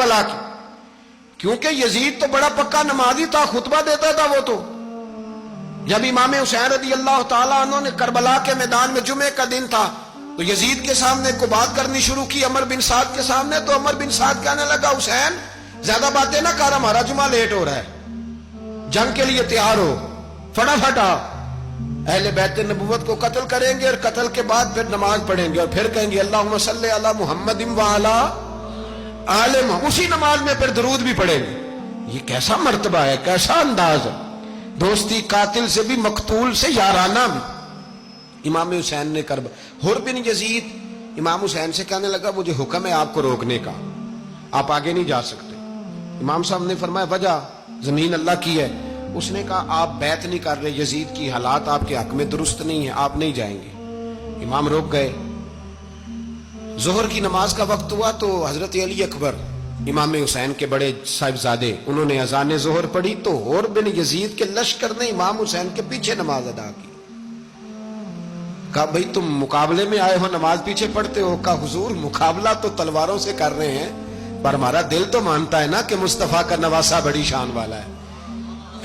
کربلا کی، کیونکہ یزید تو بڑا پکا نمازی تھا، خطبہ دیتا تھا وہ تو۔ جب امام حسین رضی اللہ تعالیٰ عنہ نے کربلا کے میدان میں جمعے کا دن تھا تو یزید کے سامنے کو بات کرنی شروع کی، عمر بن سعد کے سامنے، تو عمر بن سعد کہنے لگا حسین زیادہ باتیں نہ کر، ہمارا جمعہ لیٹ ہو رہا ہے، جنگ کے لیے تیار ہو، فٹافٹ آ، اہل بیت نبوت کو قتل کریں گے اور قتل کے بعد پھر نماز پڑھیں گے اور پھر کہیں گے اللہم صلی علی محمد وعلی آل محمد، اسی نماز میں پھر درود بھی پڑھیں گے۔ یہ کیسا مرتبہ ہے، کیسا انداز ہے، دوستی قاتل سے بھی مقتول سے یارانہ بھی۔ امام حسین نے حر بن یزید امام حسین سے کہنے لگا مجھے حکم ہے آپ کو روکنے کا، آپ آگے نہیں جا سکتے۔ امام صاحب نے فرمایا وجہ؟ زمین اللہ کی ہے۔ اس نے کہا آپ بیعت نہیں کر رہے، یزید کی حالات آپ کے حق میں درست نہیں ہیں، آپ نہیں جائیں گے۔ امام روک گئے۔ ظہر کی نماز کا وقت ہوا تو حضرت علی اکبر امام حسین کے بڑے صاحبزادے، انہوں نے اذان ظہر پڑھی تو حر بن یزید کے لشکر نے امام حسین کے پیچھے نماز ادا کی۔ کہا بھئی تم مقابلے میں آئے ہو، نماز پیچھے پڑھتے ہو؟ کہا حضور مقابلہ تو تلواروں سے کر رہے ہیں، پر ہمارا دل تو مانتا ہے نا کہ مصطفیٰ کا نواسہ بڑی شان والا ہے۔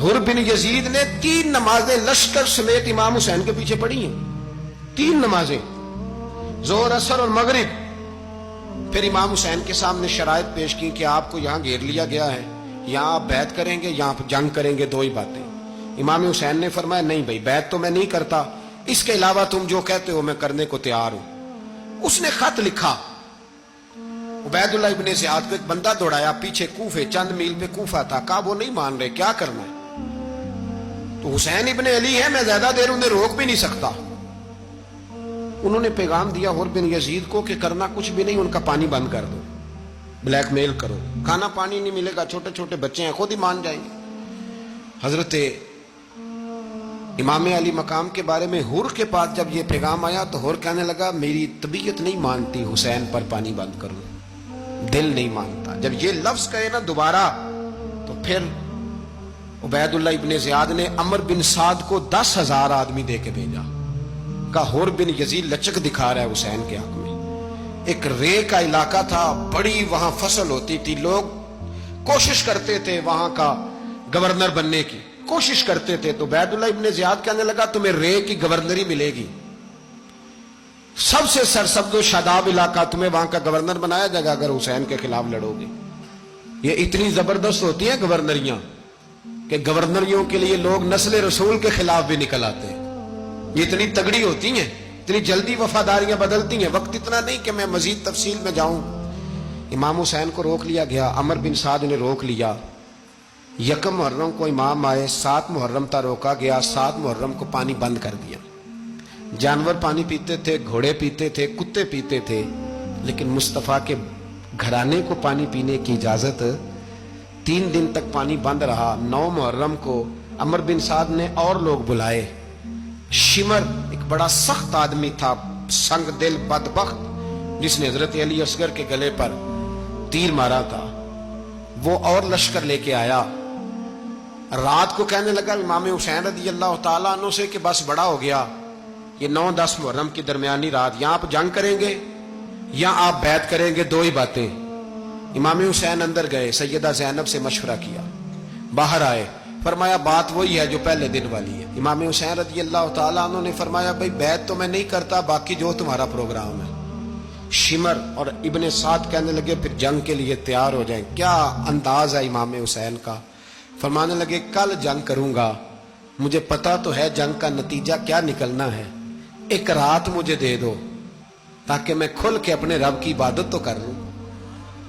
حر بن یزید نے 3 نمازیں لشکر سمیت امام حسین کے پیچھے پڑھی ہیں، 3 نمازیں، ظہر اثر اور مغرب۔ پھر امام حسین کے سامنے شرائط پیش کی کہ آپ کو یہاں گھیر لیا گیا ہے، یہاں آپ بیعت کریں گے، یہاں جنگ کریں گے، 2 ہی باتیں۔ امام حسین نے فرمایا نہیں بھائی بیعت تو میں نہیں کرتا، اس کے علاوہ تم جو کہتے ہو میں کرنے کو تیار ہوں۔ اس نے خط لکھا، عبید اللہ ابن زیاد کو ایک بندہ دوڑایا پیچھے، کوفے چند میل پہ کوفہ تھا، کہا وہ نہیں مان رہے، کیا کرنا ہے؟ تو حسین ابن علی ہے، میں زیادہ دیر انہیں روک بھی نہیں سکتا۔ انہوں نے پیغام دیا حر بن یزید کو کہ کرنا کچھ بھی نہیں، ان کا پانی بند کر دو، بلیک میل کرو، کھانا پانی نہیں ملے گا، چھوٹے چھوٹے بچے ہیں، خود ہی مان جائیں گے۔ حضرت امام علی مقام کے بارے میں حر کے پاس جب یہ پیغام آیا تو حر کہنے لگا میری طبیعت نہیں مانتی حسین پر پانی بند کروں، دل نہیں مانتا۔ جب یہ لفظ کہے نا دوبارہ تو پھر عبید اللہ ابن زیاد نے عمر بن سعد کو 10,000 آدمی دے کے بھیجا، کہا حر بن یزید لچک دکھا رہا ہے حسین کے حق میں۔ ایک رے کا علاقہ تھا، بڑی وہاں فصل ہوتی تھی، لوگ کوشش کرتے تھے وہاں کا گورنر بننے کی، کوشش کرتے تھے۔ تو عبید اللہ ابن زیاد کہنے لگا تمہیں رے کی گورنری ملے گی، سب سے سرسبز و شاداب علاقہ، تمہیں وہاں کا گورنر بنایا جائے گا اگر حسین کے خلاف لڑو گے۔ یہ اتنی زبردست ہوتی ہیں گورنریاں کہ گورنریوں کے لیے لوگ نسل رسول کے خلاف بھی نکل آتے ہیں، یہ اتنی تگڑی ہوتی ہیں، اتنی جلدی وفاداریاں بدلتی ہیں۔ وقت اتنا نہیں کہ میں مزید تفصیل میں جاؤں۔ امام حسین کو روک لیا گیا، عمر بن سعد نے روک لیا۔ 1 محرم کو امام آئے، 7 محرم تا روکا گیا، 7 محرم کو پانی بند کر دیا۔ جانور پانی پیتے تھے، گھوڑے پیتے تھے، کتے پیتے تھے، لیکن مصطفیٰ کے گھرانے کو پانی پینے کی اجازت، 3 دن تک پانی بند رہا۔ 9 محرم کو عمر بن سعد نے اور لوگ بلائے۔ شمر ایک بڑا سخت آدمی تھا، سنگ دل بدبخت، جس نے حضرت علی اصغر کے گلے پر تیر مارا تھا، وہ اور لشکر لے کے آیا۔ رات کو کہنے لگا امام حسین رضی اللہ تعالیٰ عنہ سے کہ بس بڑا ہو گیا، یہ 9-10 محرم کی درمیانی رات، یہاں آپ جنگ کریں گے یا آپ بیعت کریں گے، 2 ہی باتیں۔ امام حسین اندر گئے، سیدہ زینب سے مشورہ کیا، باہر آئے، فرمایا بات وہی ہے جو پہلے دن والی ہے۔ امام حسین رضی اللہ تعالیٰ عنہ نے فرمایا بھئی بیعت تو میں نہیں کرتا، باقی جو تمہارا پروگرام ہے۔ شمر اور ابن سعد کہنے لگے پھر جنگ کے لیے تیار ہو جائیں۔ کیا انداز ہے امام حسین کا، فرمانے لگے کل جنگ کروں گا، مجھے پتا تو ہے جنگ کا نتیجہ کیا نکلنا ہے، 1 رات مجھے دے دو تاکہ میں کھل کے اپنے رب کی عبادت تو کر لوں۔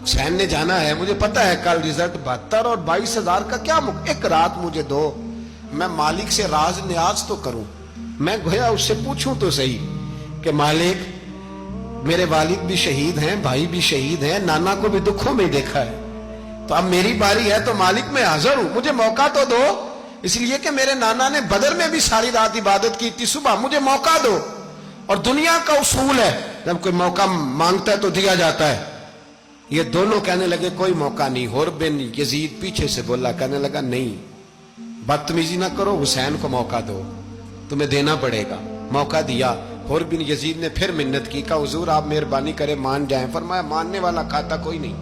حسین نے جانا ہے، مجھے پتا ہے کل رزلٹ 72 اور 22,000 کا کیا 1 رات مجھے دو، میں مالک سے راز نیاز تو کروں، میں گویا اس سے پوچھوں تو صحیح کہ مالک میرے والد بھی شہید ہیں، بھائی بھی شہید ہیں، نانا کو بھی دکھوں میں دیکھا ہے، تو اب میری باری ہے تو مالک میں حاضر ہوں، مجھے موقع تو دو، اس لیے کہ میرے نانا نے بدر میں بھی ساری رات عبادت کی تھی، صبح مجھے موقع دو۔ اور دنیا کا اصول ہے جب کوئی موقع مانگتا ہے تو دیا جاتا ہے۔ یہ دونوں کہنے لگے کوئی موقع نہیں۔ حر بن یزید پیچھے سے بولا، کہنے لگا نہیں، بدتمیزی نہ کرو، حسین کو موقع دو، تمہیں دینا پڑے گا۔ موقع دیا۔ حر بن یزید نے پھر منت کی، کہا حضور آپ مہربانی کرے مان جائیں، فرمایا ماننے والا کھاتا کوئی نہیں،